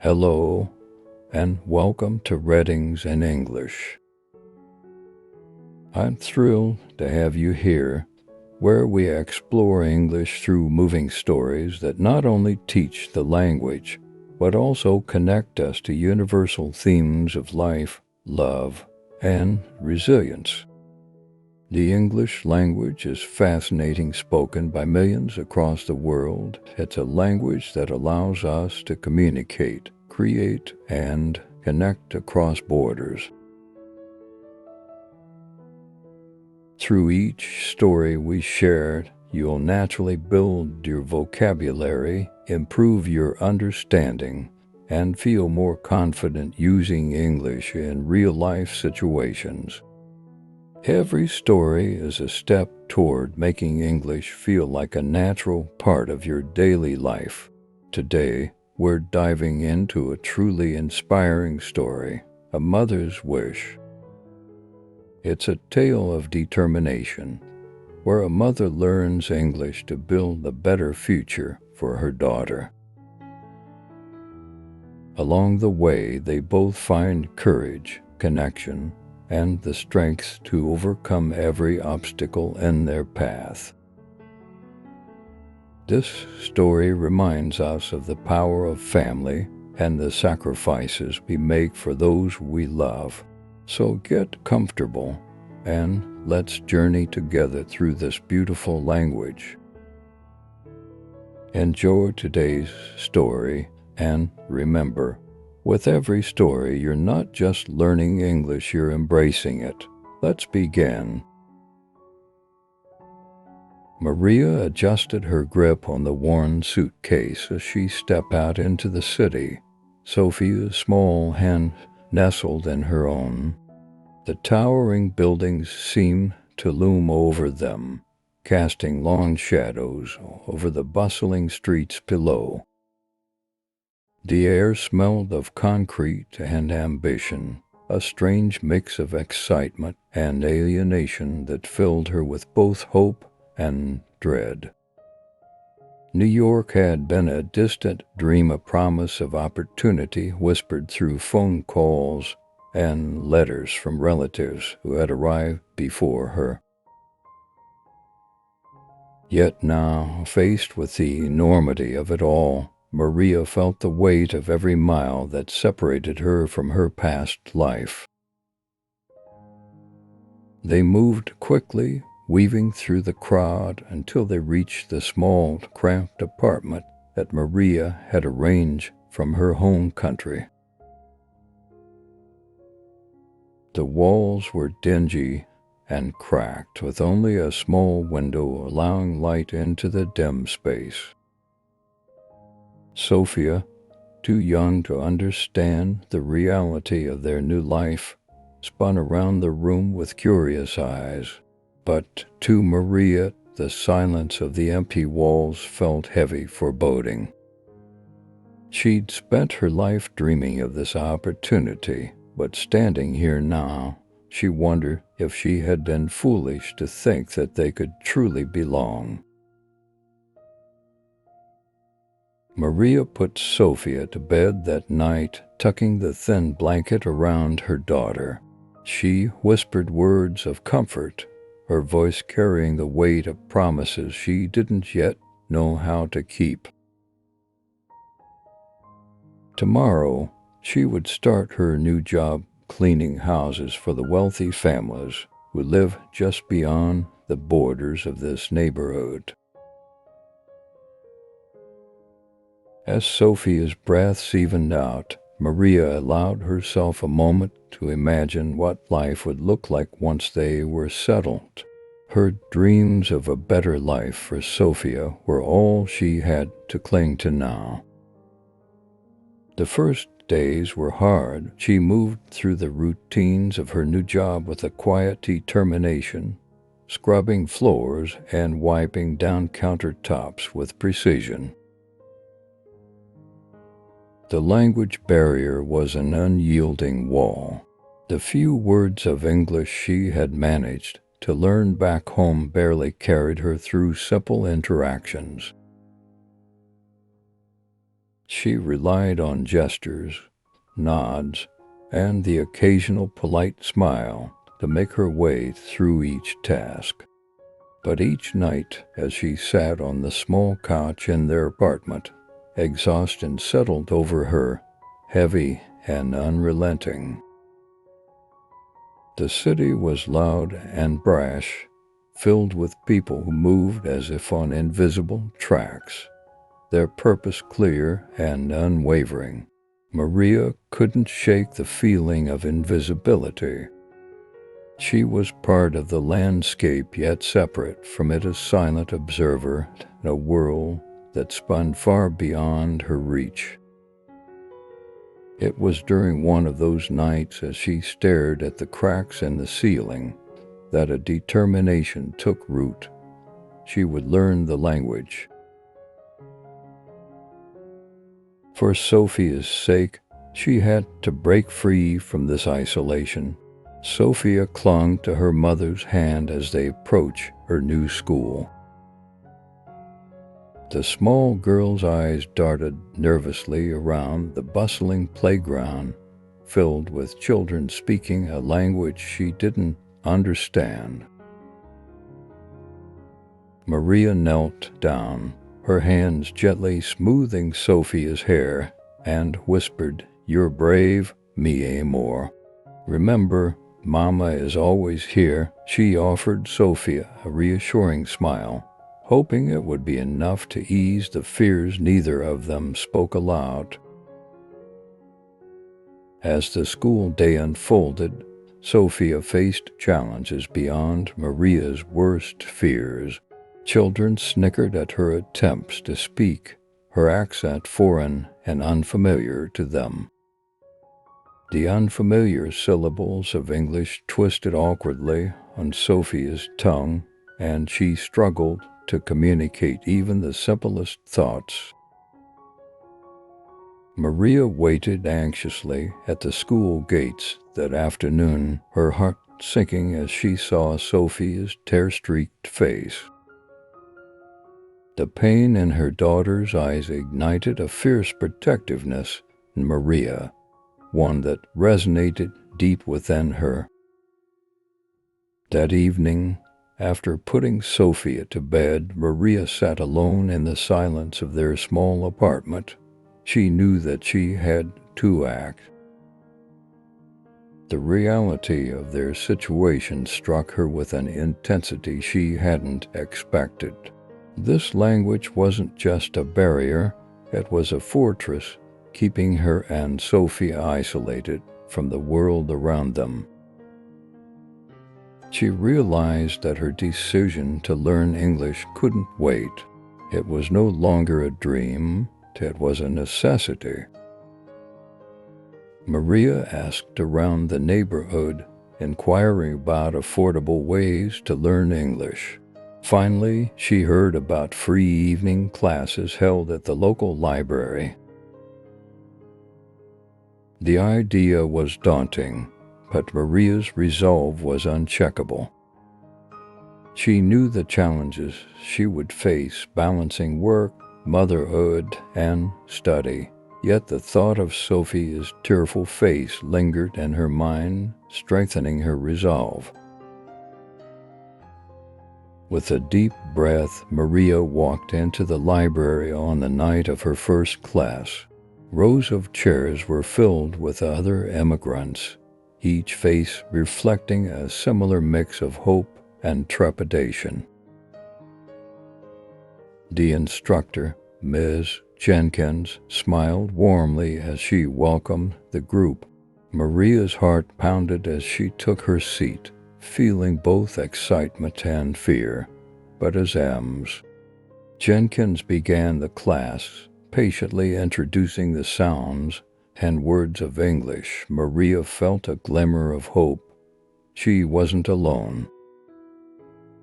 Hello, and welcome to Readings in English. I'm thrilled to have you here, where we explore English through moving stories that not only teach the language, but also connect us to universal themes of life, love, and resilience. The English language is fascinating, spoken by millions across the world. It's a language that allows us to communicate, create, and connect across borders. Through each story we shared, you'll naturally build your vocabulary, improve your understanding, and feel more confident using English in real-life situations. Every story is a step toward making English feel like a natural part of your daily life. Today, we're diving into a truly inspiring story, A Mother's Wish. It's a tale of determination, where a mother learns English to build a better future for her daughter. Along the way, they both find courage, connection, and the strength to overcome every obstacle in their path. This story reminds us of the power of family and the sacrifices we make for those we love. So get comfortable and let's journey together through this beautiful language. Enjoy today's story and remember, with every story, you're not just learning English, you're embracing it. Let's begin. Maria adjusted her grip on the worn suitcase as she stepped out into the city. Sophia's small hand nestled in her own. The towering buildings seemed to loom over them, casting long shadows over the bustling streets below. The air smelled of concrete and ambition, a strange mix of excitement and alienation that filled her with both hope and dread. New York had been a distant dream, a promise of opportunity whispered through phone calls and letters from relatives who had arrived before her. Yet now, faced with the enormity of it all, Maria felt the weight of every mile that separated her from her past life. They moved quickly, weaving through the crowd until they reached the small, cramped apartment that Maria had arranged from her home country. The walls were dingy and cracked, with only a small window allowing light into the dim space. Sophia, too young to understand the reality of their new life, spun around the room with curious eyes. But to Maria, the silence of the empty walls felt heavy foreboding. She'd spent her life dreaming of this opportunity, but standing here now, she wondered if she had been foolish to think that they could truly belong. Maria put Sophia to bed that night, tucking the thin blanket around her daughter. She whispered words of comfort, her voice carrying the weight of promises she didn't yet know how to keep. Tomorrow, she would start her new job cleaning houses for the wealthy families who live just beyond the borders of this neighborhood. As Sophia's breaths evened out, Maria allowed herself a moment to imagine what life would look like once they were settled. Her dreams of a better life for Sophia were all she had to cling to now. The first days were hard. She moved through the routines of her new job with a quiet determination, scrubbing floors and wiping down countertops with precision. The language barrier was an unyielding wall. The few words of English she had managed to learn back home barely carried her through simple interactions. She relied on gestures, nods, and the occasional polite smile to make her way through each task. But each night, as she sat on the small couch in their apartment, exhaustion settled over her, heavy and unrelenting. The city was loud and brash, filled with people who moved as if on invisible tracks, their purpose clear and unwavering. Maria couldn't shake the feeling of invisibility. She was part of the landscape, yet separate from it, a silent observer in a world that spun far beyond her reach. It was during one of those nights, as she stared at the cracks in the ceiling, that a determination took root. She would learn the language. For Sophia's sake, she had to break free from this isolation. Sophia clung to her mother's hand as they approached her new school. The small girl's eyes darted nervously around the bustling playground, filled with children speaking a language she didn't understand. Maria knelt down, her hands gently smoothing Sophia's hair, and whispered, "You're brave, mi amor. Remember, Mama is always here." She offered Sophia a reassuring smile, hoping it would be enough to ease the fears neither of them spoke aloud. As the school day unfolded, Sophia faced challenges beyond Maria's worst fears. Children snickered at her attempts to speak, her accent foreign and unfamiliar to them. The unfamiliar syllables of English twisted awkwardly on Sophia's tongue, and she struggled to communicate even the simplest thoughts. Maria waited anxiously at the school gates that afternoon, her heart sinking as she saw Sophia's tear-streaked face. The pain in her daughter's eyes ignited a fierce protectiveness in Maria, one that resonated deep within her. That evening, after putting Sophia to bed, Maria sat alone in the silence of their small apartment. She knew that she had to act. The reality of their situation struck her with an intensity she hadn't expected. This language wasn't just a barrier, it was a fortress, keeping her and Sophia isolated from the world around them. She realized that her decision to learn English couldn't wait. It was no longer a dream, it was a necessity. Maria asked around the neighborhood, inquiring about affordable ways to learn English. Finally, she heard about free evening classes held at the local library. The idea was daunting, but Maria's resolve was uncheckable. She knew the challenges she would face balancing work, motherhood, and study, yet the thought of Sophia's tearful face lingered in her mind, strengthening her resolve. With a deep breath, Maria walked into the library on the night of her first class. Rows of chairs were filled with other immigrants, each face reflecting a similar mix of hope and trepidation. The instructor, Ms. Jenkins, smiled warmly as she welcomed the group. Maria's heart pounded as she took her seat, feeling both excitement and fear. But as Ms. Jenkins began the class, patiently introducing the sounds and words of English, Maria felt a glimmer of hope. She wasn't alone.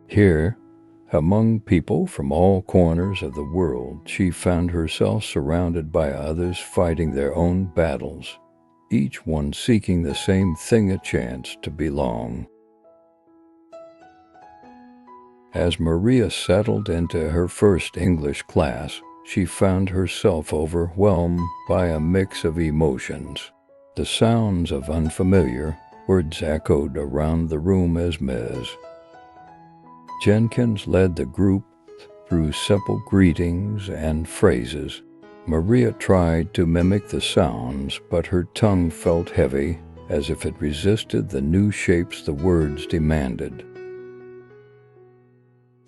Here, among people from all corners of the world, she found herself surrounded by others fighting their own battles, each one seeking the same thing, a chance to belong. As Maria settled into her first English class, she found herself overwhelmed by a mix of emotions. The sounds of unfamiliar words echoed around the room as Ms. Jenkins led the group through simple greetings and phrases. Maria tried to mimic the sounds, but her tongue felt heavy, as if it resisted the new shapes the words demanded.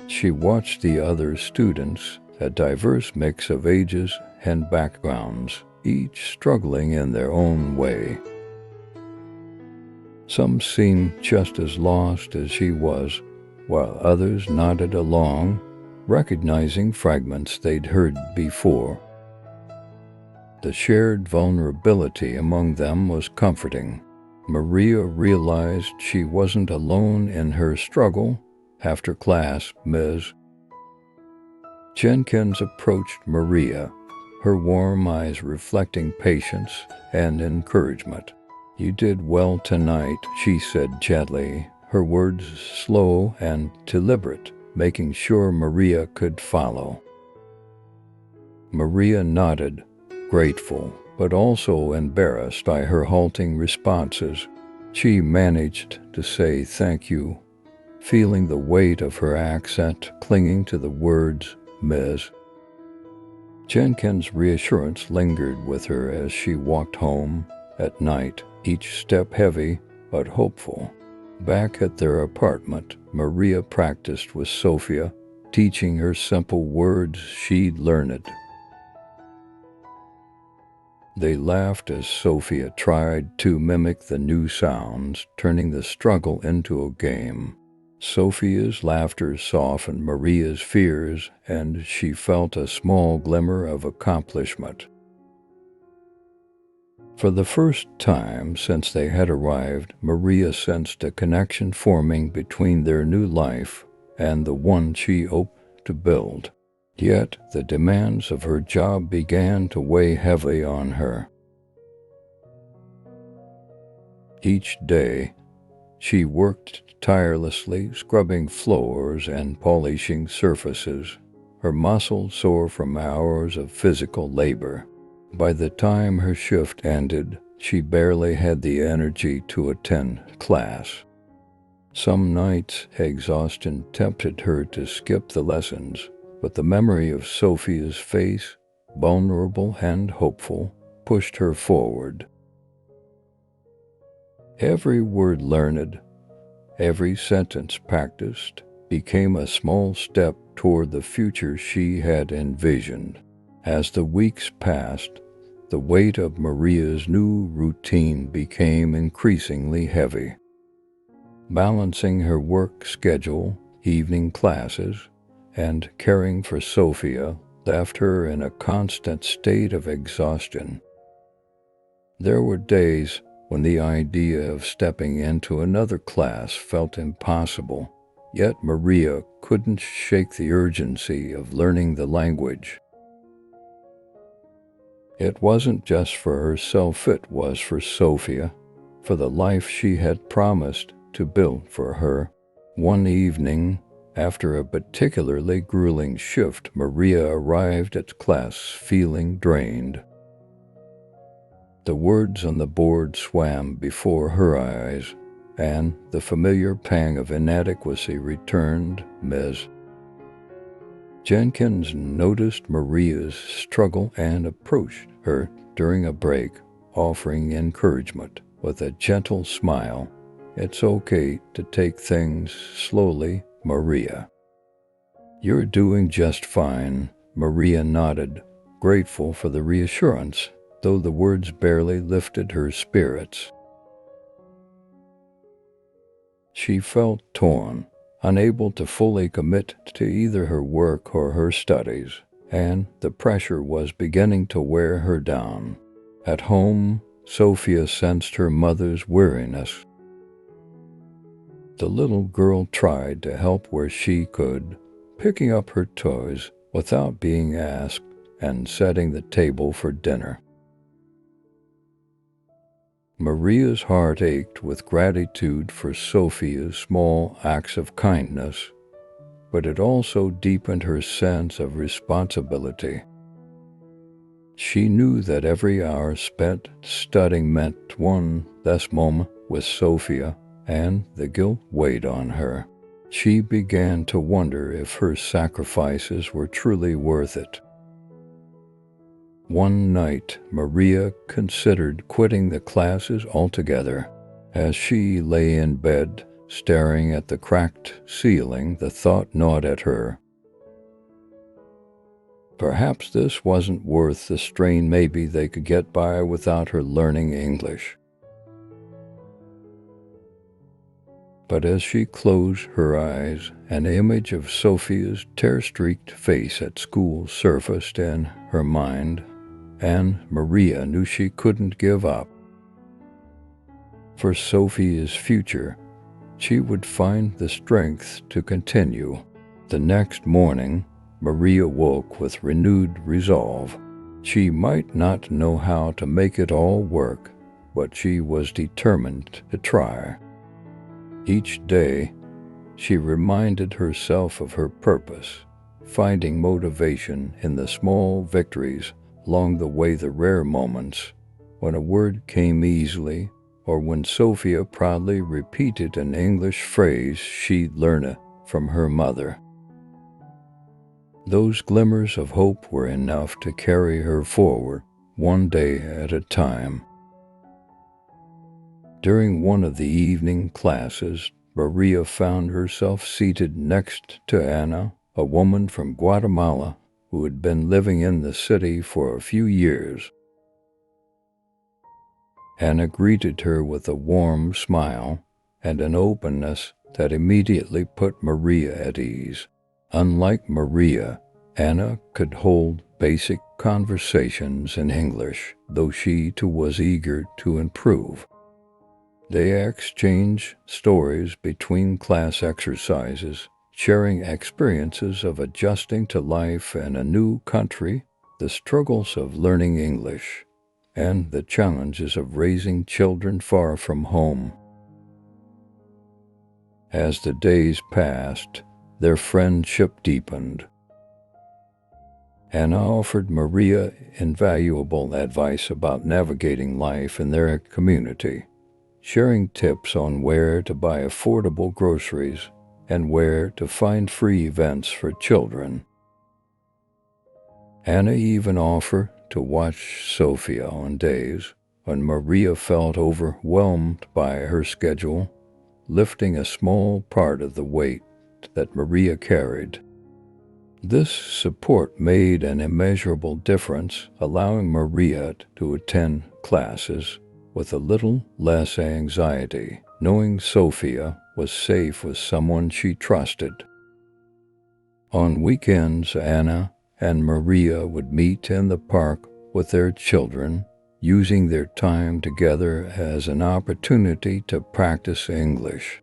She watched the other students, a diverse mix of ages and backgrounds, each struggling in their own way. Some seemed just as lost as she was, while others nodded along, recognizing fragments they'd heard before. The shared vulnerability among them was comforting. Maria realized she wasn't alone in her struggle. After class, Ms. Jenkins approached Maria, her warm eyes reflecting patience and encouragement. "You did well tonight," she said gently, her words slow and deliberate, making sure Maria could follow. Maria nodded, grateful, but also embarrassed by her halting responses. She managed to say thank you, feeling the weight of her accent clinging to the words Ms. Jenkins' reassurance lingered with her as she walked home at night, each step heavy but hopeful. Back at their apartment, Maria practiced with Sophia, teaching her simple words she'd learned. They laughed as Sophia tried to mimic the new sounds, turning the struggle into a game. Sophia's laughter softened Maria's fears, and she felt a small glimmer of accomplishment. For the first time since they had arrived, Maria sensed a connection forming between their new life and the one she hoped to build. Yet the demands of her job began to weigh heavily on her. Each day, she worked tirelessly, scrubbing floors and polishing surfaces, her muscles sore from hours of physical labor. By the time her shift ended, she barely had the energy to attend class. Some nights, exhaustion tempted her to skip the lessons, but the memory of Sophia's face, vulnerable and hopeful, pushed her forward. Every word learned, every sentence practiced, became a small step toward the future she had envisioned. As the weeks passed, the weight of Maria's new routine became increasingly heavy. Balancing her work schedule, evening classes, and caring for Sophia left her in a constant state of exhaustion. There were days when the idea of stepping into another class felt impossible, yet Maria couldn't shake the urgency of learning the language. It wasn't just for herself, it was for Sophia, for the life she had promised to build for her. One evening, after a particularly grueling shift, Maria arrived at class feeling drained. The words on the board swam before her eyes, and the familiar pang of inadequacy returned. Ms. Jenkins noticed Maria's struggle and approached her during a break, offering encouragement with a gentle smile. "It's okay to take things slowly, Maria." "You're doing just fine," Maria nodded, grateful for the reassurance, though the words barely lifted her spirits. She felt torn, unable to fully commit to either her work or her studies, and the pressure was beginning to wear her down. At home, Sophia sensed her mother's weariness. The little girl tried to help where she could, picking up her toys without being asked and setting the table for dinner. Maria's heart ached with gratitude for Sophia's small acts of kindness, but it also deepened her sense of responsibility. She knew that every hour spent studying meant one less moment with Sophia, and the guilt weighed on her. She began to wonder if her sacrifices were truly worth it. One night, Maria considered quitting the classes altogether. As she lay in bed, staring at the cracked ceiling, the thought gnawed at her. Perhaps this wasn't worth the strain. Maybe they could get by without her learning English. But as she closed her eyes, an image of Sophia's tear-streaked face at school surfaced in her mind, and Maria knew she couldn't give up. For Sophia's future, she would find the strength to continue. The next morning, Maria woke with renewed resolve. She might not know how to make it all work, but she was determined to try. Each day, she reminded herself of her purpose, finding motivation in the small victories along the way, the rare moments when a word came easily, or when Sophia proudly repeated an English phrase she'd learned from her mother. Those glimmers of hope were enough to carry her forward, one day at a time. During one of the evening classes, Maria found herself seated next to Ana, a woman from Guatemala who had been living in the city for a few years. Ana greeted her with a warm smile and an openness that immediately put Maria at ease. Unlike Maria, Ana could hold basic conversations in English, though she too was eager to improve. They exchanged stories between class exercises, sharing experiences of adjusting to life in a new country, the struggles of learning English, and the challenges of raising children far from home. As the days passed, their friendship deepened. Ana offered Maria invaluable advice about navigating life in their community, sharing tips on where to buy affordable groceries and where to find free events for children. Ana even offered to watch Sophia on days when Maria felt overwhelmed by her schedule, lifting a small part of the weight that Maria carried. This support made an immeasurable difference, allowing Maria to attend classes with a little less anxiety, knowing Sophia was safe with someone she trusted. On weekends, Ana and Maria would meet in the park with their children, using their time together as an opportunity to practice English.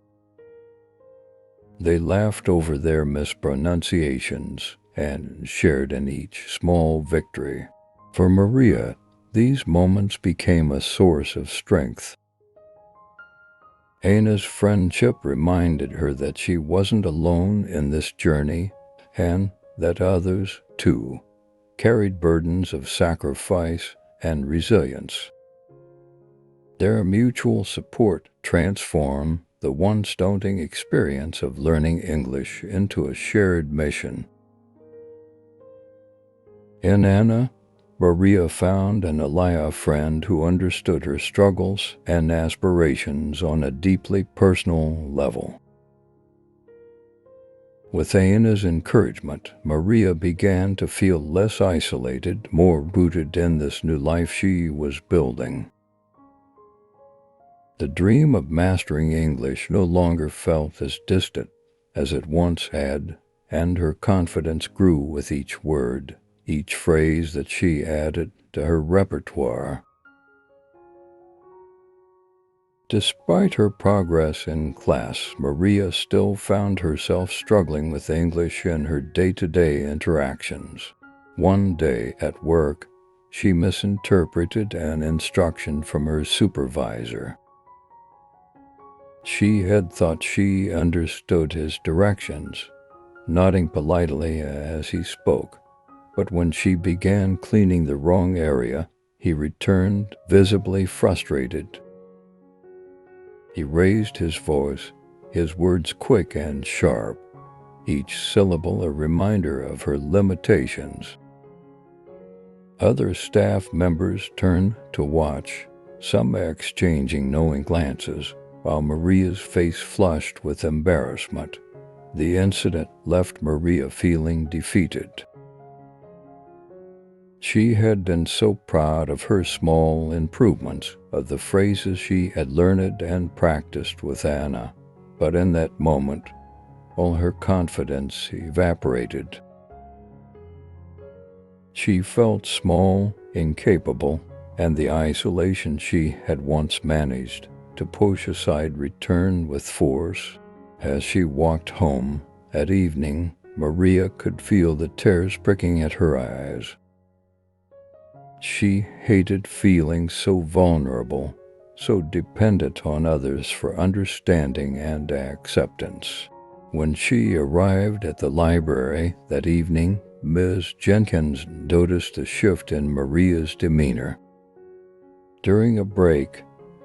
They laughed over their mispronunciations and shared in each small victory. For Maria, these moments became a source of strength. Ana's friendship reminded her that she wasn't alone in this journey and that others, too, carried burdens of sacrifice and resilience. Their mutual support transformed the once daunting experience of learning English into a shared mission. In Ana, Maria found an ally friend who understood her struggles and aspirations on a deeply personal level. With Ana's encouragement, Maria began to feel less isolated, more rooted in this new life she was building. The dream of mastering English no longer felt as distant as it once had, and her confidence grew with each word, each phrase that she added to her repertoire. Despite her progress in class, Maria still found herself struggling with English in her day-to-day interactions. One day at work, she misinterpreted an instruction from her supervisor. She had thought she understood his directions, nodding politely as he spoke, But when she began cleaning the wrong area, he returned, visibly frustrated. He raised his voice, his words quick and sharp, each syllable a reminder of her limitations. Other staff members turned to watch, some exchanging knowing glances, while Maria's face flushed with embarrassment. The incident left Maria feeling defeated. She had been so proud of her small improvements, of the phrases she had learned and practiced with Anna, but in that moment, all her confidence evaporated. She felt small, incapable, and the isolation she had once managed to push aside returned with force. As she walked home at evening, Maria could feel the tears pricking at her eyes. She hated feeling so vulnerable, so dependent on others for understanding and acceptance. When she arrived at the library that evening, Ms. Jenkins noticed a shift in Maria's demeanor. During a break,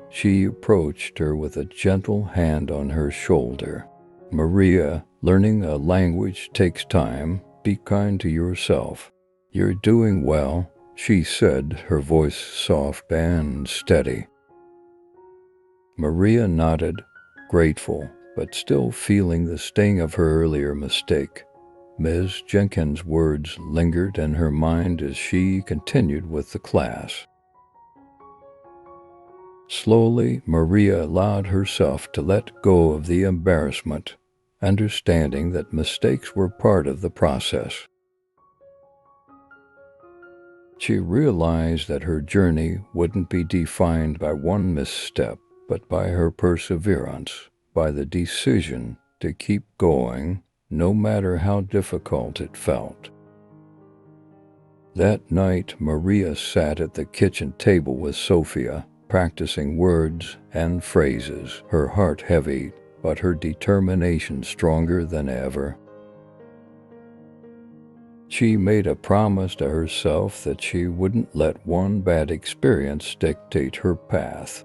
she approached her with a gentle hand on her shoulder. "Maria, learning a language takes time. Be kind to yourself. You're doing well," she said, her voice soft and steady. Maria nodded, grateful, but still feeling the sting of her earlier mistake. Ms. Jenkins' words lingered in her mind as she continued with the class. Slowly, Maria allowed herself to let go of the embarrassment, understanding that mistakes were part of the process. She realized that her journey wouldn't be defined by one misstep, but by her perseverance, by the decision to keep going, no matter how difficult it felt. That night, Maria sat at the kitchen table with Sophia, practicing words and phrases, her heart heavy, but her determination stronger than ever. She made a promise to herself that she wouldn't let one bad experience dictate her path.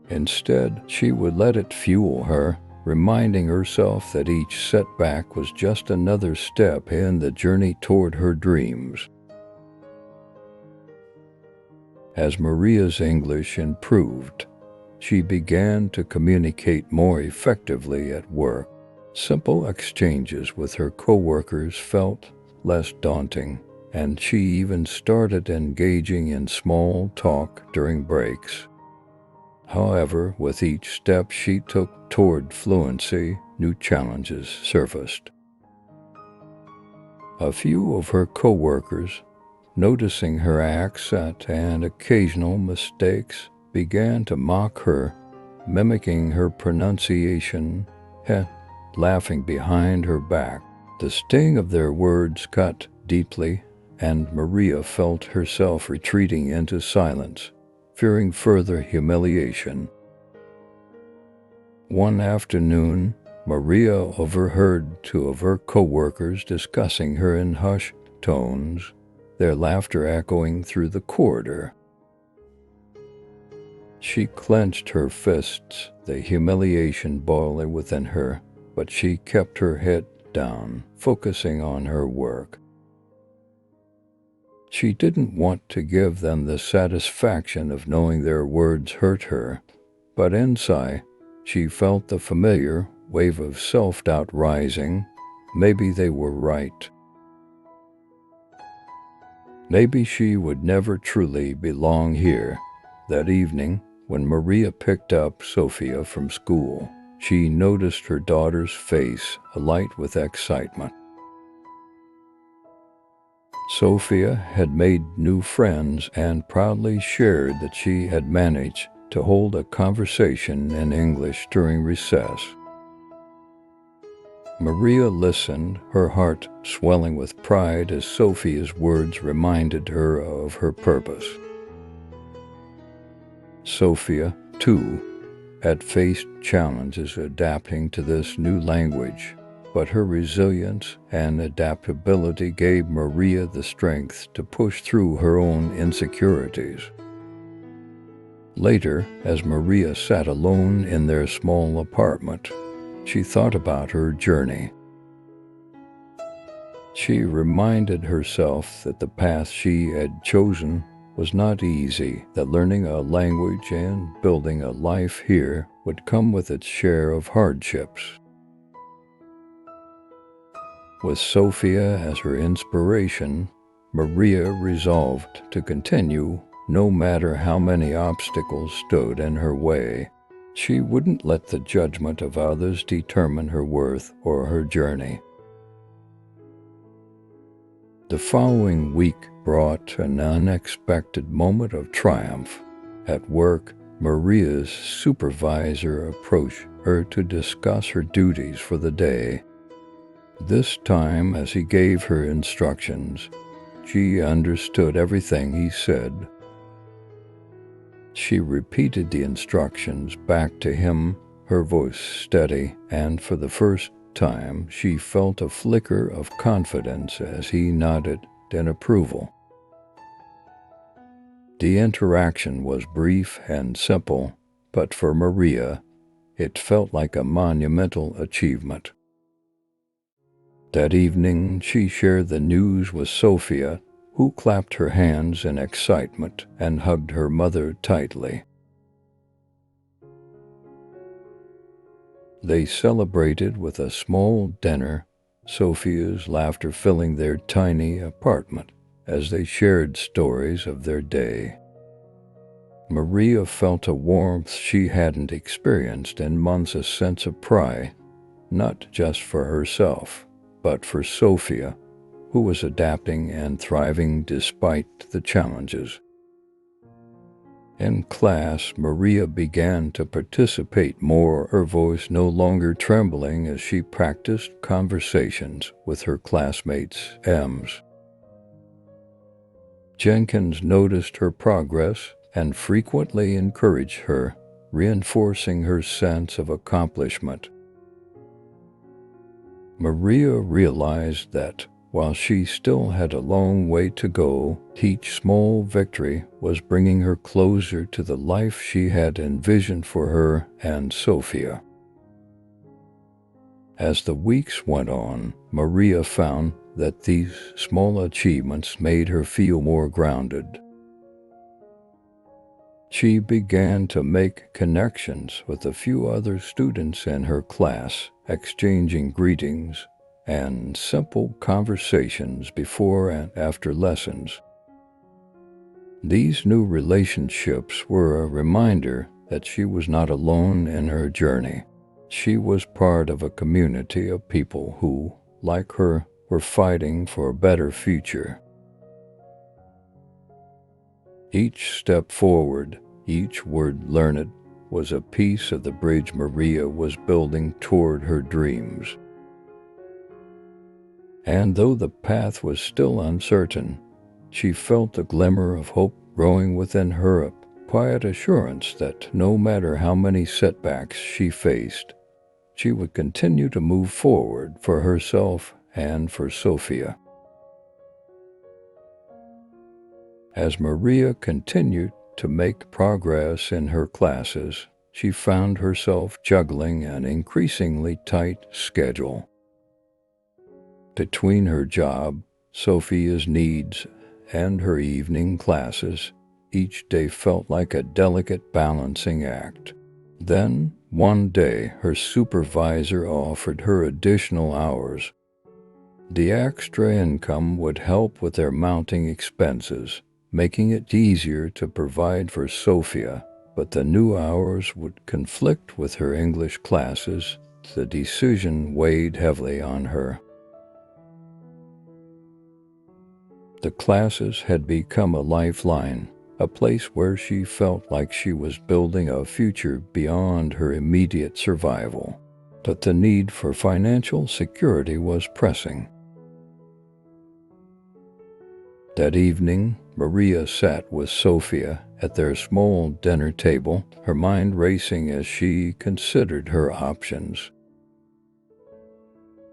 Instead, she would let it fuel her, reminding herself that each setback was just another step in the journey toward her dreams. As Maria's English improved, she began to communicate more effectively at work. Simple exchanges with her coworkers felt less daunting, and she even started engaging in small talk during breaks. However, with each step she took toward fluency, new challenges surfaced. A few of her coworkers, noticing her accent and occasional mistakes, began to mock her, mimicking her pronunciation, laughing behind her back. The sting of their words cut deeply, and Maria felt herself retreating into silence, fearing further humiliation. One afternoon, Maria overheard two of her coworkers discussing her in hushed tones, their laughter echoing through the corridor. She clenched her fists, the humiliation boiling within her, but she kept her head down, focusing on her work. She didn't want to give them the satisfaction of knowing their words hurt her, but inside, she felt the familiar wave of self-doubt rising. Maybe they were right. Maybe she would never truly belong here. That evening, when Maria picked up Sophia from school, she noticed her daughter's face alight with excitement. Sophia had made new friends and proudly shared that she had managed to hold a conversation in English during recess. Maria listened, her heart swelling with pride as Sophia's words reminded her of her purpose. Sophia, too, had faced challenges adapting to this new language, but her resilience and adaptability gave Maria the strength to push through her own insecurities. Later, as Maria sat alone in their small apartment, she thought about her journey. She reminded herself that the path she had chosen was not easy, that learning a language and building a life here would come with its share of hardships. With Sofia as her inspiration, Maria resolved to continue no matter how many obstacles stood in her way. She wouldn't let the judgment of others determine her worth or her journey. The following week brought an unexpected moment of triumph. At work, Maria's supervisor approached her to discuss her duties for the day. This time, as he gave her instructions, she understood everything he said. She repeated the instructions back to him, her voice steady, and for the first time she felt a flicker of confidence as he nodded in approval. The interaction was brief and simple, but for Maria, it felt like a monumental achievement. That evening, she shared the news with Sofia, who clapped her hands in excitement and hugged her mother tightly. They celebrated with a small dinner, Sofia's laughter filling their tiny apartment as they shared stories of their day. Maria felt a warmth she hadn't experienced in months, a sense of pride, not just for herself, but for Sofia, who was adapting and thriving despite the challenges. In class, Maria began to participate more, her voice no longer trembling as she practiced conversations with her classmates' M's. Jenkins noticed her progress and frequently encouraged her, reinforcing her sense of accomplishment. Maria realized that, while she still had a long way to go, each small victory was bringing her closer to the life she had envisioned for her and Sofia. As the weeks went on, Maria found that these small achievements made her feel more grounded. She began to make connections with a few other students in her class, exchanging greetings and simple conversations before and after lessons. These new relationships were a reminder that she was not alone in her journey. She was part of a community of people who, like her, were fighting for a better future. Each step forward, each word learned, was a piece of the bridge Maria was building toward her dreams. And though the path was still uncertain, she felt a glimmer of hope growing within her, a quiet assurance that no matter how many setbacks she faced, she would continue to move forward for herself and for Sofia. As Maria continued to make progress in her classes, she found herself juggling an increasingly tight schedule. Between her job, Sofia's needs, and her evening classes, each day felt like a delicate balancing act. Then, one day, her supervisor offered her additional hours. The extra income would help with their mounting expenses, making it easier to provide for Sofia, but the new hours would conflict with her English classes. The decision weighed heavily on her. The classes had become a lifeline, a place where she felt like she was building a future beyond her immediate survival. But the need for financial security was pressing. That evening, Maria sat with Sofia at their small dinner table, her mind racing as she considered her options.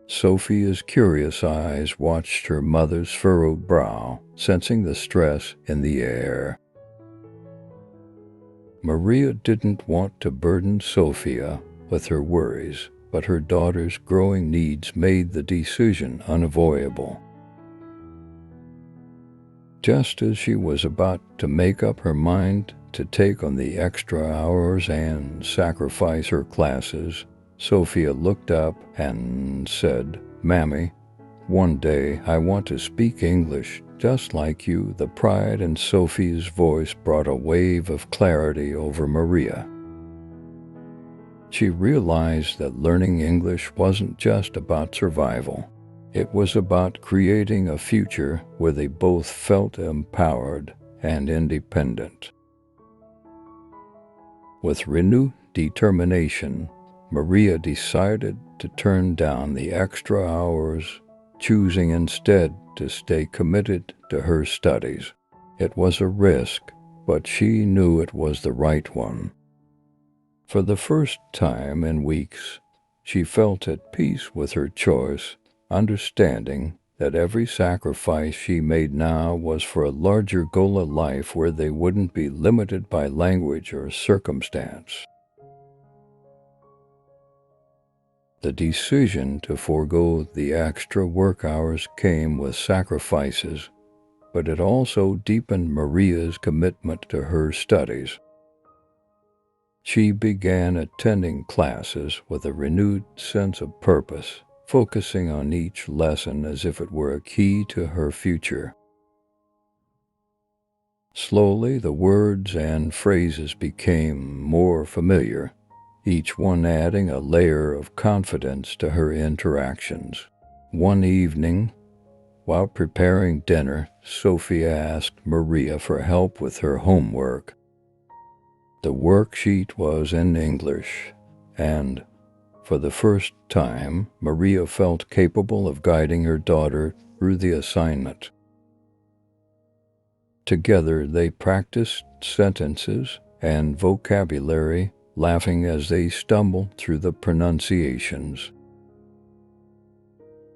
Sophia's curious eyes watched her mother's furrowed brow, sensing the stress in the air. Maria didn't want to burden Sophia with her worries, but her daughter's growing needs made the decision unavoidable. Just as she was about to make up her mind to take on the extra hours and sacrifice her classes, Sophia looked up and said, "Mammy, one day I want to speak English just like you." The pride in Sophia's voice brought a wave of clarity over Maria. She realized that learning English wasn't just about survival. It was about creating a future where they both felt empowered and independent. With renewed determination, Maria decided to turn down the extra hours, choosing instead to stay committed to her studies. It was a risk, but she knew it was the right one. For the first time in weeks, she felt at peace with her choice, understanding that every sacrifice she made now was for a larger goal of life where they wouldn't be limited by language or circumstance. The decision to forego the extra work hours came with sacrifices, but it also deepened Maria's commitment to her studies. She began attending classes with a renewed sense of purpose, focusing on each lesson as if it were a key to her future. Slowly, the words and phrases became more familiar, each one adding a layer of confidence to her interactions. One evening, while preparing dinner, Sophia asked Maria for help with her homework. The worksheet was in English, and for the first time, Maria felt capable of guiding her daughter through the assignment. Together, they practiced sentences and vocabulary, laughing as they stumbled through the pronunciations.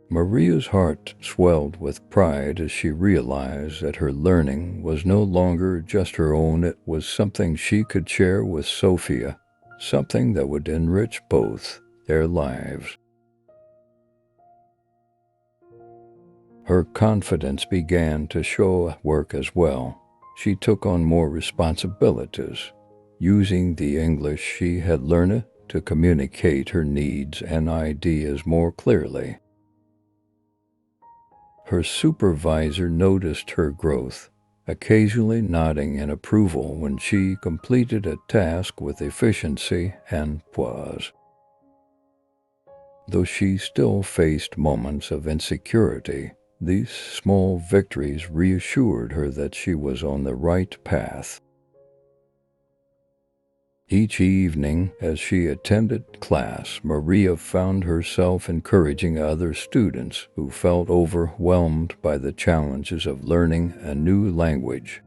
Maria's heart swelled with pride as she realized that her learning was no longer just her own. It was something she could share with Sophia, something that would enrich both their lives. Her confidence began to show at work as well. She took on more responsibilities, using the English she had learned to communicate her needs and ideas more clearly. Her supervisor noticed her growth, occasionally nodding in approval when she completed a task with efficiency and poise. Though she still faced moments of insecurity, these small victories reassured her that she was on the right path. Each evening, as she attended class, Maria found herself encouraging other students who felt overwhelmed by the challenges of learning a new language.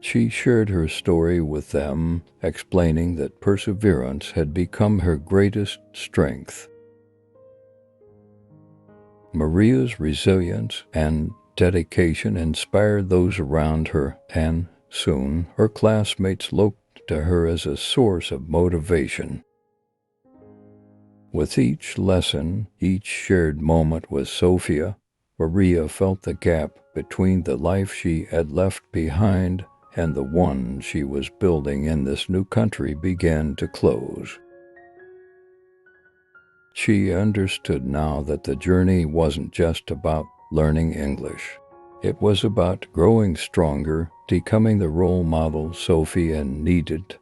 She shared her story with them, explaining that perseverance had become her greatest strength. Maria's resilience and dedication inspired those around her, and soon, her classmates looked to her as a source of motivation. With each lesson, each shared moment with Sophia, Maria felt the gap between the life she had left behind and the one she was building in this new country began to close. She understood now that the journey wasn't just about learning English. It was about growing stronger, becoming the role model Sophia needed,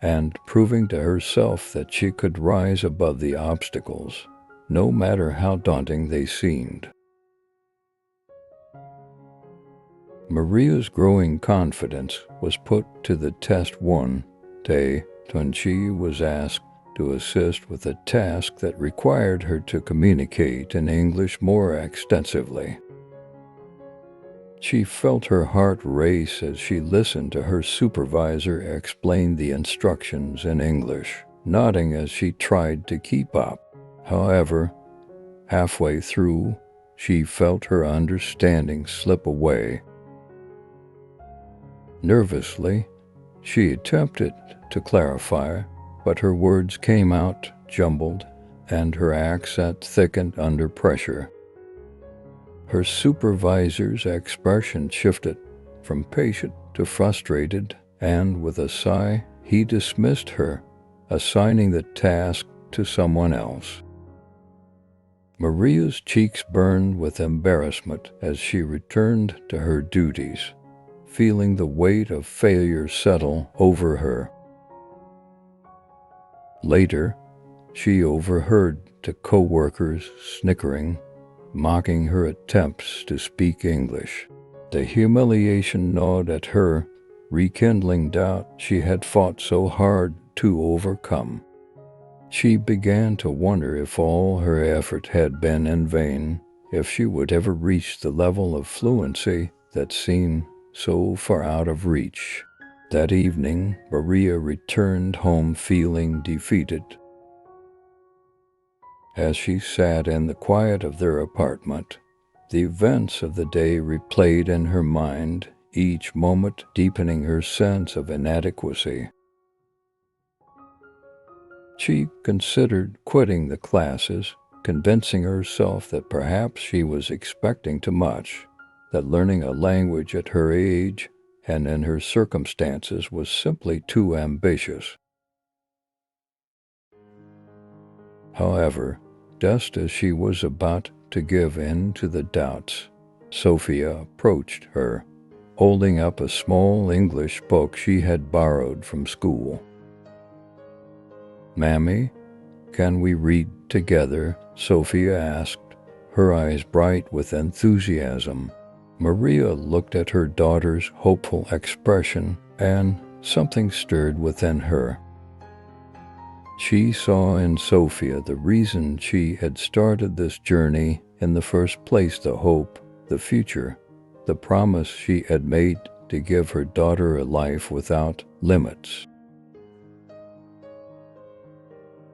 and proving to herself that she could rise above the obstacles, no matter how daunting they seemed. Maria's growing confidence was put to the test one day when she was asked to assist with a task that required her to communicate in English more extensively. She felt her heart race as she listened to her supervisor explain the instructions in English, nodding as she tried to keep up. However, halfway through, she felt her understanding slip away. Nervously, she attempted to clarify, but her words came out jumbled and her accent thickened under pressure. Her supervisor's expression shifted from patient to frustrated, and with a sigh, he dismissed her, assigning the task to someone else. Maria's cheeks burned with embarrassment as she returned to her duties, feeling the weight of failure settle over her. Later, she overheard the co-workers snickering, mocking her attempts to speak English. The humiliation gnawed at her, rekindling doubt she had fought so hard to overcome. She began to wonder if all her effort had been in vain, if she would ever reach the level of fluency that seemed so far out of reach. That evening, Maria returned home feeling defeated. As she sat in the quiet of their apartment, the events of the day replayed in her mind, each moment deepening her sense of inadequacy. She considered quitting the classes, convincing herself that perhaps she was expecting too much, that learning a language at her age and in her circumstances was simply too ambitious. However, just as she was about to give in to the doubts, Sophia approached her, holding up a small English book she had borrowed from school. "Mammy, can we read together?" Sophia asked, her eyes bright with enthusiasm. Maria looked at her daughter's hopeful expression, and something stirred within her. She saw in Sophia the reason she had started this journey in the first place, the hope, the future, the promise she had made to give her daughter a life without limits.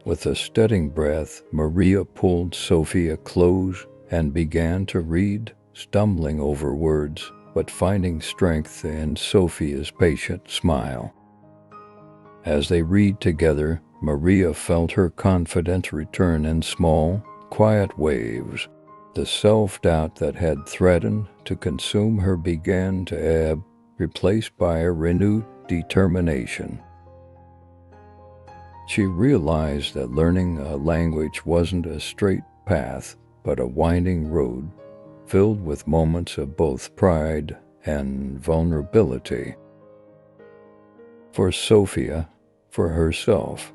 With a steadying breath, Maria pulled Sophia close and began to read, stumbling over words, but finding strength in Sophia's patient smile. As they read together, Maria felt her confidence return in small, quiet waves. The self-doubt that had threatened to consume her began to ebb, replaced by a renewed determination. She realized that learning a language wasn't a straight path, but a winding road, filled with moments of both pride and vulnerability. For Sophia, for herself,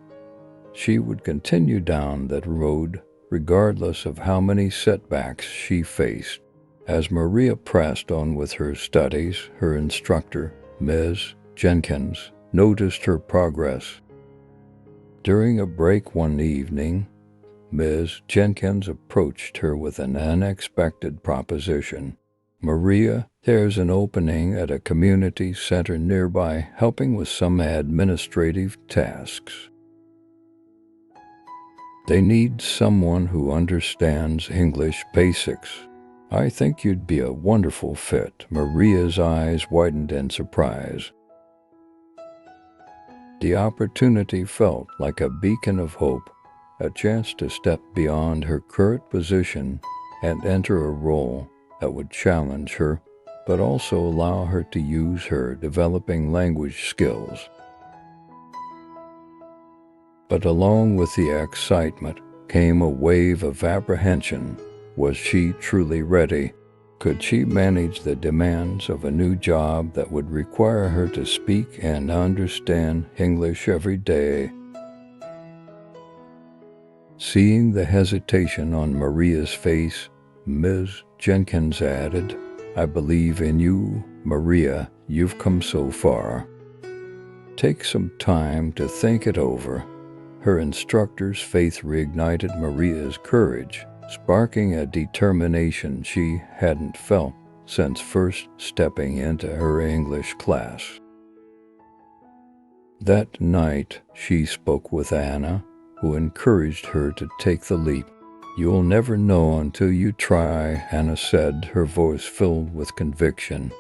she would continue down that road regardless of how many setbacks she faced. As Maria pressed on with her studies, her instructor, Ms. Jenkins, noticed her progress. During a break one evening, Ms. Jenkins approached her with an unexpected proposition. "Maria, there's an opening at a community center nearby helping with some administrative tasks. They need someone who understands English basics. I think you'd be a wonderful fit." Maria's eyes widened in surprise. The opportunity felt like a beacon of hope, a chance to step beyond her current position and enter a role that would challenge her, but also allow her to use her developing language skills. But along with the excitement came a wave of apprehension. Was she truly ready? Could she manage the demands of a new job that would require her to speak and understand English every day? Seeing the hesitation on Maria's face, Ms. Jenkins added, "I believe in you, Maria. You've come so far. Take some time to think it over." Her instructor's faith reignited Maria's courage, sparking a determination she hadn't felt since first stepping into her English class. That night, she spoke with Anna, who encouraged her to take the leap. "You'll never know until you try," Hannah said, her voice filled with conviction.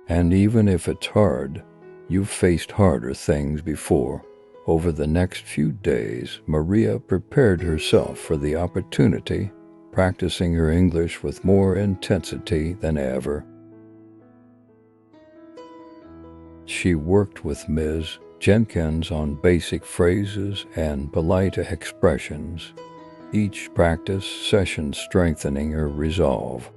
"And even if it's hard, you've faced harder things before." Over the next few days, Maria prepared herself for the opportunity, practicing her English with more intensity than ever. She worked with Ms. Jenkins on basic phrases and polite expressions, each practice session strengthening her resolve.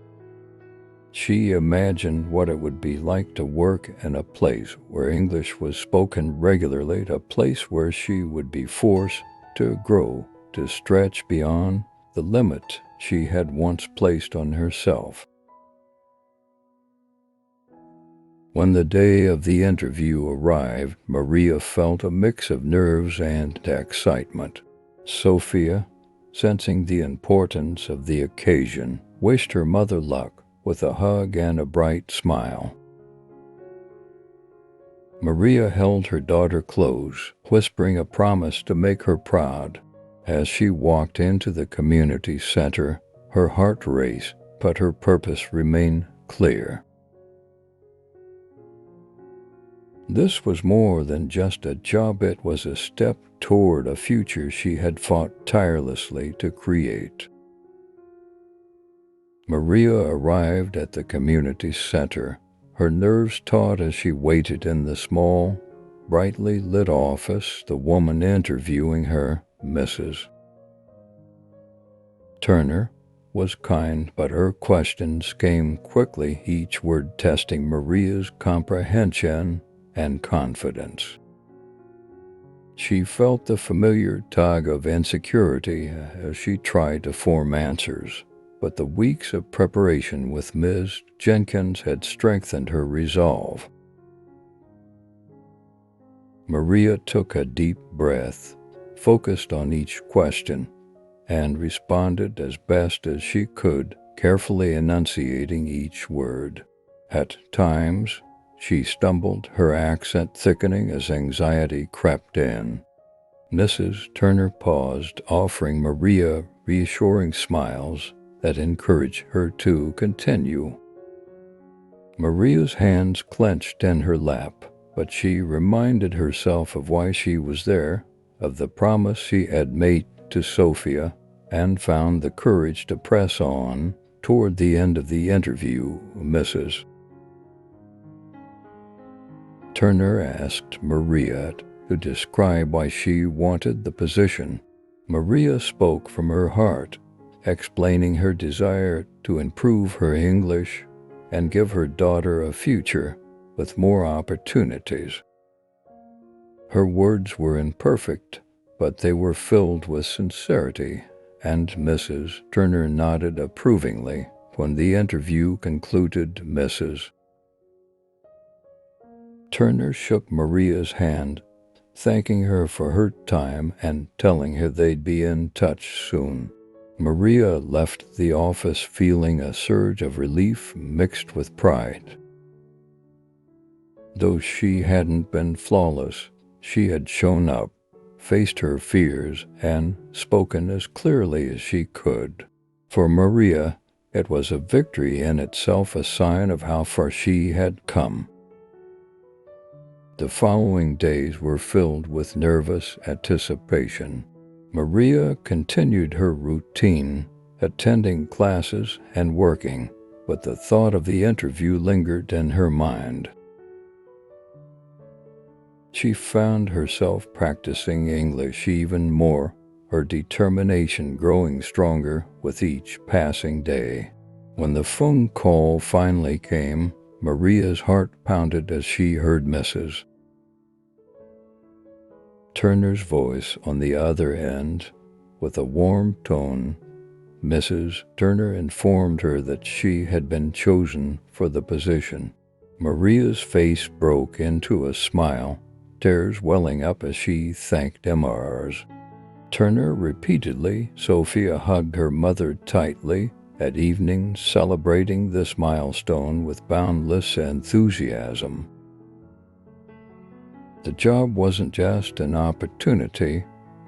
She imagined what it would be like to work in a place where English was spoken regularly, a place where she would be forced to grow, to stretch beyond the limit she had once placed on herself. When the day of the interview arrived, Maria felt a mix of nerves and excitement. Sophia, sensing the importance of the occasion, wished her mother luck with a hug and a bright smile. Maria held her daughter close, whispering a promise to make her proud. As she walked into the community center, her heart raced, but her purpose remained clear. This was more than just a job, it was a step toward a future she had fought tirelessly to create. Maria arrived at the community center, her nerves taut as she waited in the small, brightly lit office. The woman interviewing her, Mrs. Turner, was kind, but her questions came quickly, each word testing Maria's comprehension and confidence. She felt the familiar tug of insecurity as she tried to form answers, but the weeks of preparation with Ms. Jenkins had strengthened her resolve. Maria took a deep breath, focused on each question, and responded as best as she could, carefully enunciating each word. At times, she stumbled, her accent thickening as anxiety crept in. Mrs. Turner paused, offering Maria reassuring smiles that encouraged her to continue. Maria's hands clenched in her lap, but she reminded herself of why she was there, of the promise she had made to Sophia, and found the courage to press on. Toward the end of the interview, Mrs. Turner asked Maria to describe why she wanted the position. Maria spoke from her heart, explaining her desire to improve her English and give her daughter a future with more opportunities. Her words were imperfect, but they were filled with sincerity, and Mrs. Turner nodded approvingly. When the interview concluded, Mrs. Turner shook Maria's hand, thanking her for her time and telling her they'd be in touch soon. Maria left the office feeling a surge of relief mixed with pride. Though she hadn't been flawless, she had shown up, faced her fears, and spoken as clearly as she could. For Maria, it was a victory in itself, a sign of how far she had come. The following days were filled with nervous anticipation. Maria continued her routine, attending classes and working, but the thought of the interview lingered in her mind. She found herself practicing English even more, her determination growing stronger with each passing day. When the phone call finally came, Maria's heart pounded as she heard Mrs. Turner's voice on the other end. With a warm tone, Mrs. Turner informed her that she had been chosen for the position. Maria's face broke into a smile, tears welling up as she thanked Mrs. Turner repeatedly. Sophia hugged her mother tightly at evening, celebrating this milestone with boundless enthusiasm. The job wasn't just an opportunity,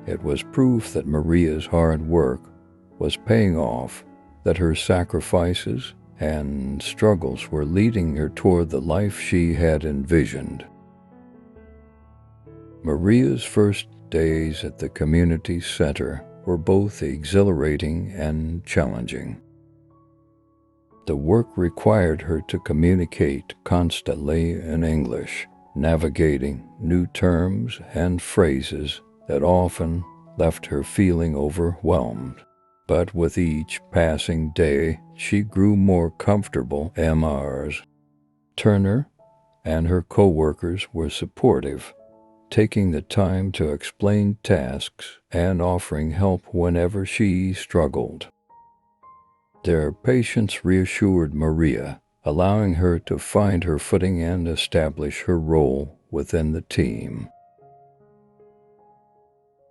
it was proof that Maria's hard work was paying off, that her sacrifices and struggles were leading her toward the life she had envisioned. Maria's first days at the community center were both exhilarating and challenging. The work required her to communicate constantly in English, navigating new terms and phrases that often left her feeling overwhelmed. But with each passing day, she grew more comfortable. Mrs. Turner and her co-workers were supportive, taking the time to explain tasks and offering help whenever she struggled. Their patience reassured Maria, allowing her to find her footing and establish her role within the team.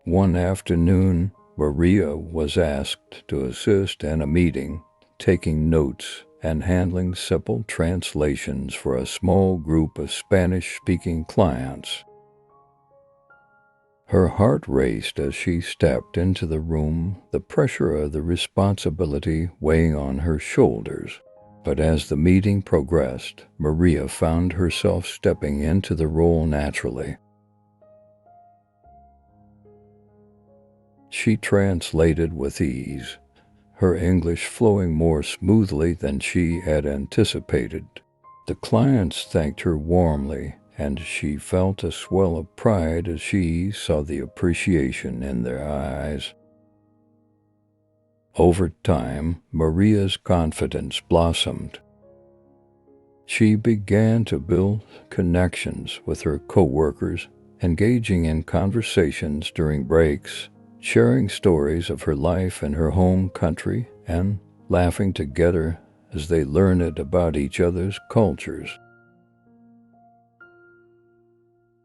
One afternoon, Maria was asked to assist in a meeting, taking notes and handling simple translations for a small group of Spanish-speaking clients. Her heart raced as she stepped into the room, the pressure of the responsibility weighing on her shoulders. But as the meeting progressed, Maria found herself stepping into the role naturally. She translated with ease, her English flowing more smoothly than she had anticipated. The clients thanked her warmly, and she felt a swell of pride as she saw the appreciation in their eyes. Over time, Maria's confidence blossomed. She began to build connections with her co-workers, engaging in conversations during breaks, sharing stories of her life in her home country, and laughing together as they learned about each other's cultures.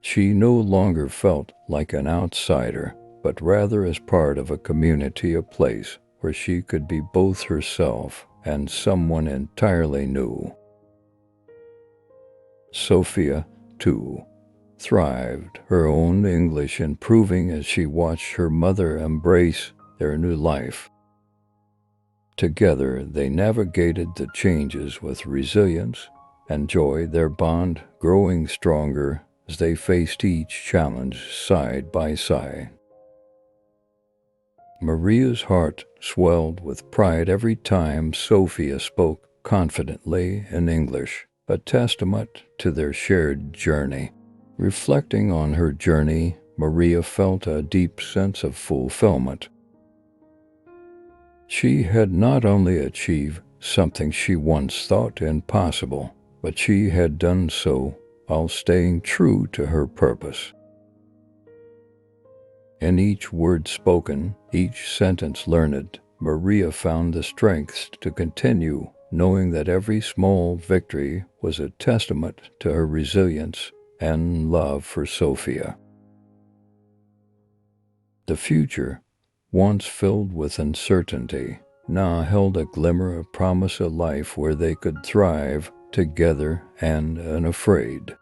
She no longer felt like an outsider, but rather as part of a community, a place where she could be both herself and someone entirely new. Sophia, too, thrived, her own English improving as she watched her mother embrace their new life. Together, they navigated the changes with resilience and joy, their bond growing stronger as they faced each challenge side by side. Maria's heart swelled with pride every time Sophia spoke confidently in English, a testament to their shared journey. Reflecting on her journey, Maria felt a deep sense of fulfillment. She had not only achieved something she once thought impossible, but she had done so while staying true to her purpose. In each word spoken, each sentence learned, Maria found the strength to continue, knowing that every small victory was a testament to her resilience and love for Sophia. The future, once filled with uncertainty, now held a glimmer of promise, a life where they could thrive together and unafraid.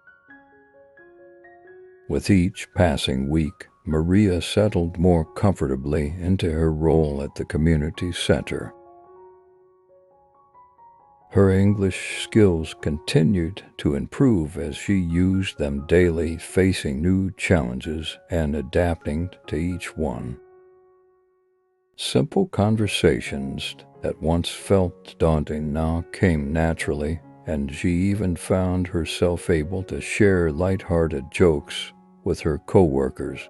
With each passing week, Maria settled more comfortably into her role at the community center. Her English skills continued to improve as she used them daily, facing new challenges and adapting to each one. Simple conversations that once felt daunting now came naturally, and she even found herself able to share lighthearted jokes with her co-workers.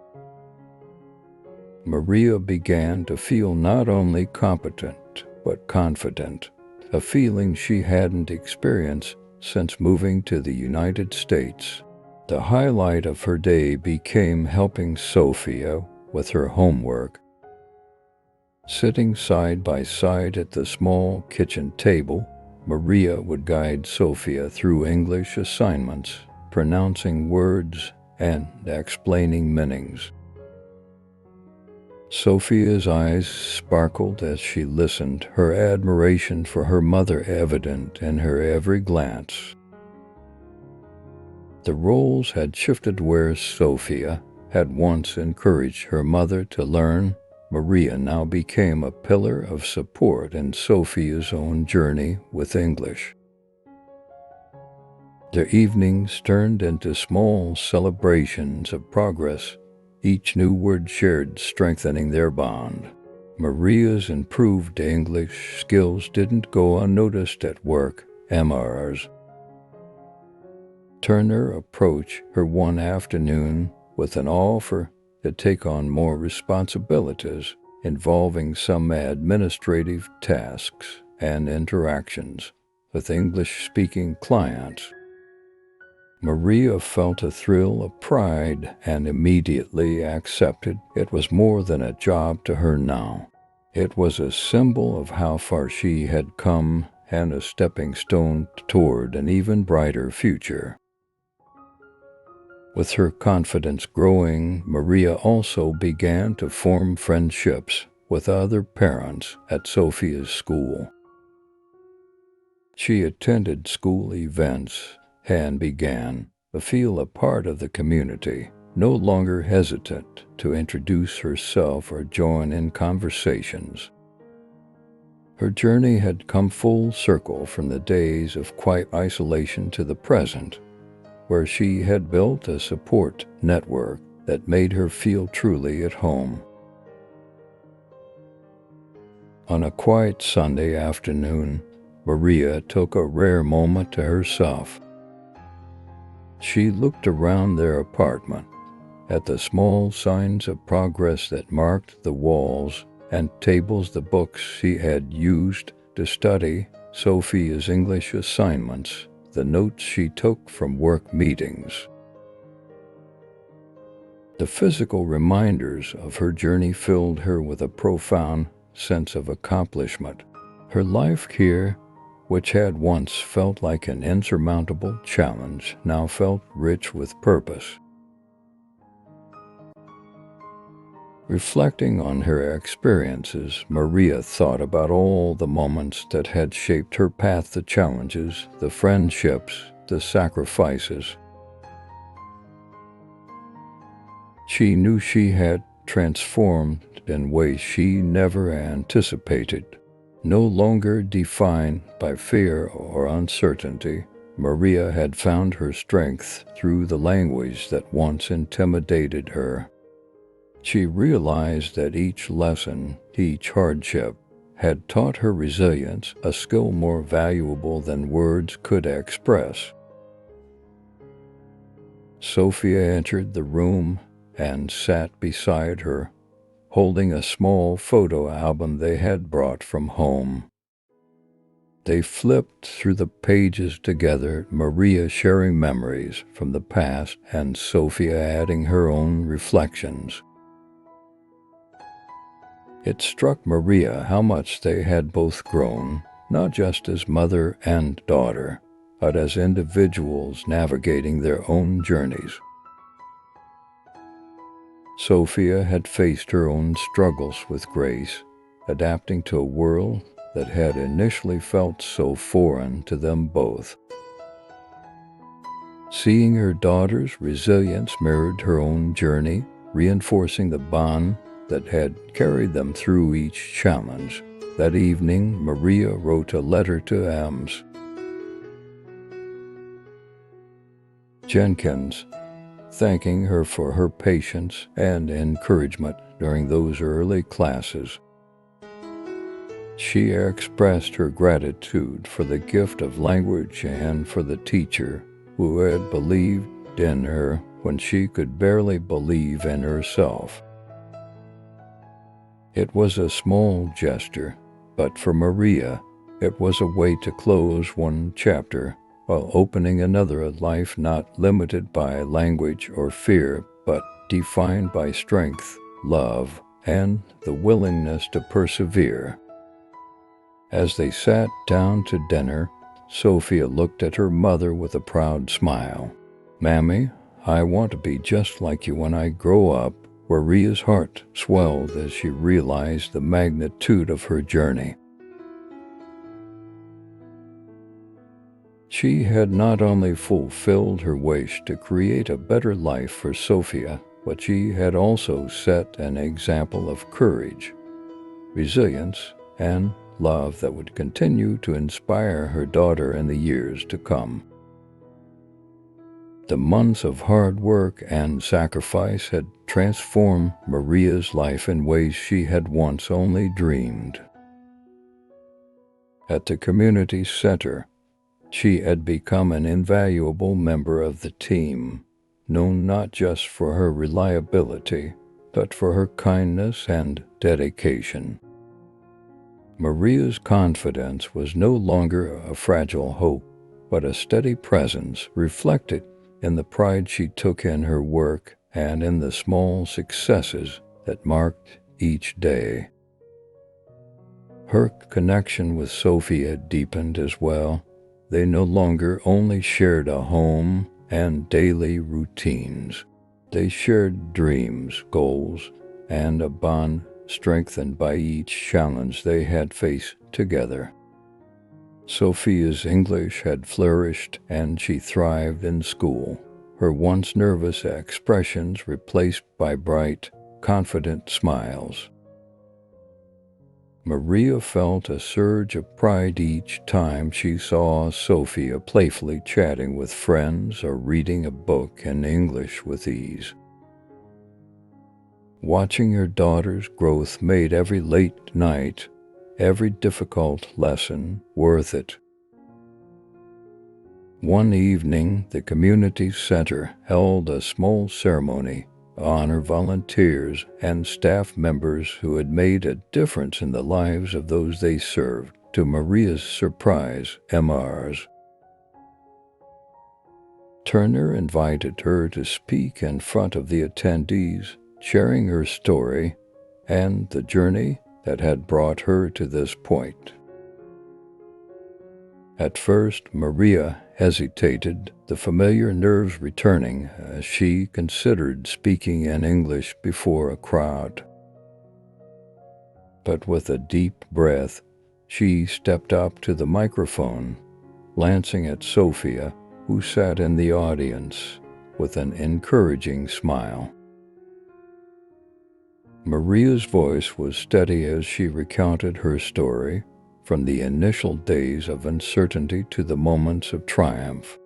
Maria began to feel not only competent but confident, a feeling she hadn't experienced since moving to the United States. The highlight of her day became helping Sophia with her homework. Sitting side by side at the small kitchen table, Maria would guide Sophia through English assignments, pronouncing words and explaining meanings. Sophia's eyes sparkled as she listened, her admiration for her mother evident in her every glance. the roles had shifted. Where Sophia had once encouraged her mother to learn, Maria now became a pillar of support in Sophia's own journey with English. Their evenings turned into small celebrations of progress, each new word shared strengthening their bond. Maria's improved English skills didn't go unnoticed at work. Emma's Turner approached her one afternoon with an offer to take on more responsibilities involving some administrative tasks and interactions with English-speaking clients. Maria felt a thrill of pride and immediately accepted it was more than a job to her now. It was a symbol of how far she had come and a stepping stone toward an even brighter future. With her confidence growing, Maria also began to form friendships with other parents at Sophia's school. She attended school events and began to feel a part of the community, no longer hesitant to introduce herself or join in conversations. Her journey had come full circle from the days of quiet isolation to the present, where she had built a support network that made her feel truly at home. On a quiet Sunday afternoon, Maria took a rare moment to herself. She looked around their apartment, at the small signs of progress that marked the walls and tables, the books she had used to study Sophia's English assignments, the notes she took from work meetings. The physical reminders of her journey filled her with a profound sense of accomplishment. Her life here, which had once felt like an insurmountable challenge, now felt rich with purpose. Reflecting on her experiences, Maria thought about all the moments that had shaped her path, the challenges, the friendships, the sacrifices. She knew she had transformed in ways she never anticipated. No longer defined by fear or uncertainty, Maria had found her strength through the language that once intimidated her. She realized that each lesson, each hardship, had taught her resilience, a skill more valuable than words could express. Sophia entered the room and sat beside her, holding a small photo album they had brought from home. They flipped through the pages together, Maria sharing memories from the past and Sophia adding her own reflections. It struck Maria how much they had both grown, not just as mother and daughter, but as individuals navigating their own journeys. Sophia had faced her own struggles with grace, adapting to a world that had initially felt so foreign to them both. Seeing her daughter's resilience mirrored her own journey, reinforcing the bond that had carried them through each challenge. That evening, Maria wrote a letter to Ms. Jenkins, thanking her for her patience and encouragement during those early classes. She expressed her gratitude for the gift of language and for the teacher who had believed in her when she could barely believe in herself. It was a small gesture, but for Maria, it was a way to close one chapter while opening another, a life not limited by language or fear, but defined by strength, love, and the willingness to persevere. As they sat down to dinner, Sophia looked at her mother with a proud smile. "Mammy, I want to be just like you when I grow up." Maria's heart swelled as she realized the magnitude of her journey. She had not only fulfilled her wish to create a better life for Sophia, but she had also set an example of courage, resilience, and love that would continue to inspire her daughter in the years to come. The months of hard work and sacrifice had transformed Maria's life in ways she had once only dreamed. At the community center, she had become an invaluable member of the team, known not just for her reliability, but for her kindness and dedication. Maria's confidence was no longer a fragile hope, but a steady presence reflected in the pride she took in her work and in the small successes that marked each day. Her connection with Sophia deepened as well. They no longer only shared a home and daily routines. They shared dreams, goals, and a bond strengthened by each challenge they had faced together. Sophia's English had flourished and she thrived in school, her once nervous expressions replaced by bright, confident smiles. Maria felt a surge of pride each time she saw Sophia playfully chatting with friends or reading a book in English with ease. Watching her daughter's growth made every late night, every difficult lesson worth it. One evening, the community center held a small ceremony to honor volunteers and staff members who had made a difference in the lives of those they served. To Maria's surprise, Mrs. Turner invited her to speak in front of the attendees, sharing her story and the journey that had brought her to this point. At first, Maria hesitated, the familiar nerves returning as she considered speaking in English before a crowd. But with a deep breath, she stepped up to the microphone, glancing at Sophia, who sat in the audience, with an encouraging smile. Maria's voice was steady as she recounted her story, from the initial days of uncertainty to the moments of triumph.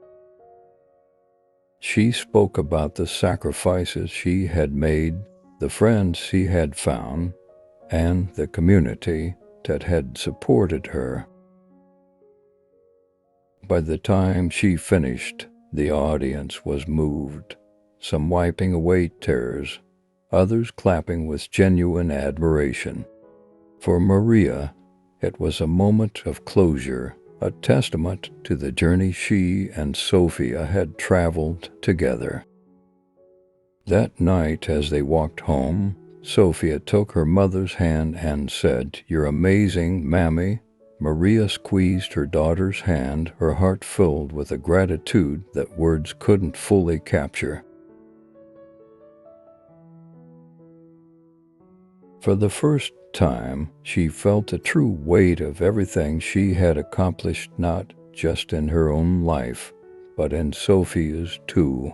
She spoke about the sacrifices she had made, the friends she had found, and the community that had supported her. By the time she finished, the audience was moved, some wiping away tears, others clapping with genuine admiration. For Maria, it was a moment of closure, a testament to the journey she and Sophia had traveled together. That night, as they walked home, Sophia took her mother's hand and said, "You're amazing, Mammy." Maria squeezed her daughter's hand, her heart filled with a gratitude that words couldn't fully capture. For the first time, she felt the true weight of everything she had accomplished, not just in her own life, but in Sophia's too.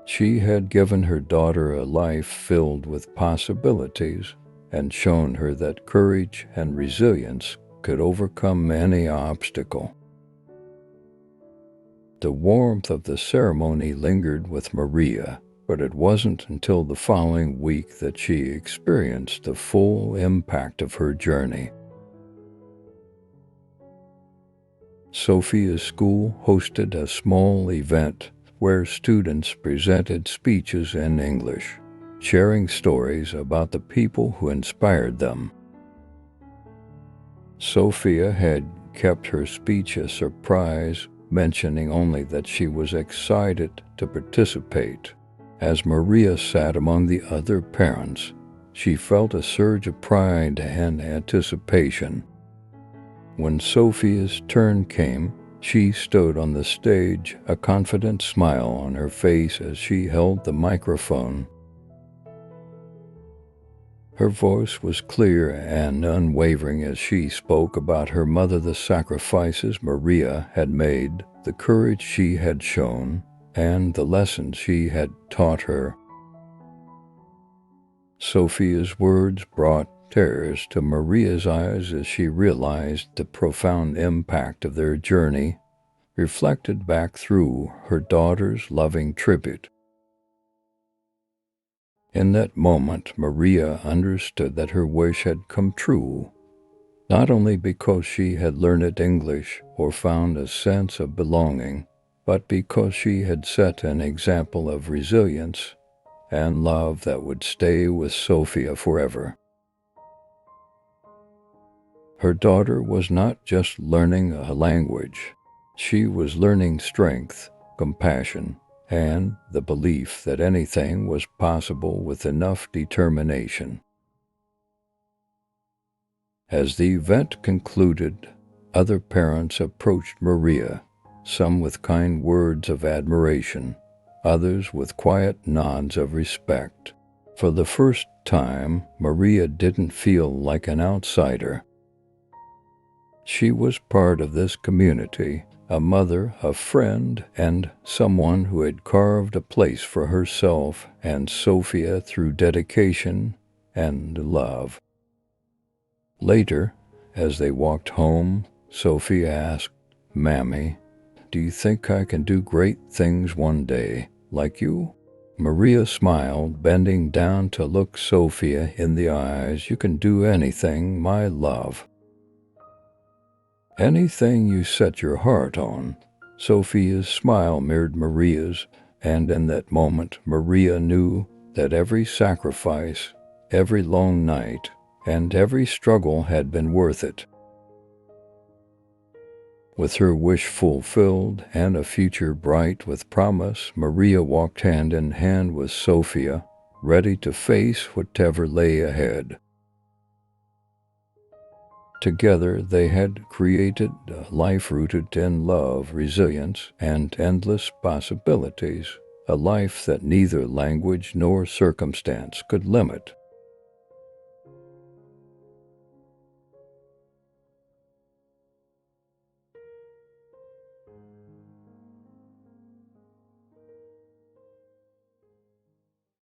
She had given her daughter a life filled with possibilities and shown her that courage and resilience could overcome any obstacle. The warmth of the ceremony lingered with Maria, but it wasn't until the following week that she experienced the full impact of her journey. Sophia's school hosted a small event where students presented speeches in English, sharing stories about the people who inspired them. Sophia had kept her speech a surprise, mentioning only that she was excited to participate. As Maria sat among the other parents, she felt a surge of pride and anticipation. When Sophia's turn came, she stood on the stage, a confident smile on her face as she held the microphone. Her voice was clear and unwavering as she spoke about her mother, the sacrifices Maria had made, the courage she had shown, and the lessons she had taught her. Sophia's words brought tears to Maria's eyes as she realized the profound impact of their journey, reflected back through her daughter's loving tribute. In that moment, Maria understood that her wish had come true, not only because she had learned English or found a sense of belonging, but because she had set an example of resilience and love that would stay with Sophia forever. Her daughter was not just learning a language, she was learning strength, compassion, and the belief that anything was possible with enough determination. As the event concluded, other parents approached Maria, some with kind words of admiration, others with quiet nods of respect. For the first time, Maria didn't feel like an outsider. She was part of this community, a mother, a friend, and someone who had carved a place for herself and Sophia through dedication and love. Later, as they walked home, Sophia asked, "Mammy, do you think I can do great things one day, like you?" Maria smiled, bending down to look Sophia in the eyes. "You can do anything, my love. Anything you set your heart on." Sophia's smile mirrored Maria's, and in that moment Maria knew that every sacrifice, every long night, and every struggle had been worth it. With her wish fulfilled and a future bright with promise, Maria walked hand in hand with Sophia, ready to face whatever lay ahead. Together they had created a life rooted in love, resilience, and endless possibilities, a life that neither language nor circumstance could limit.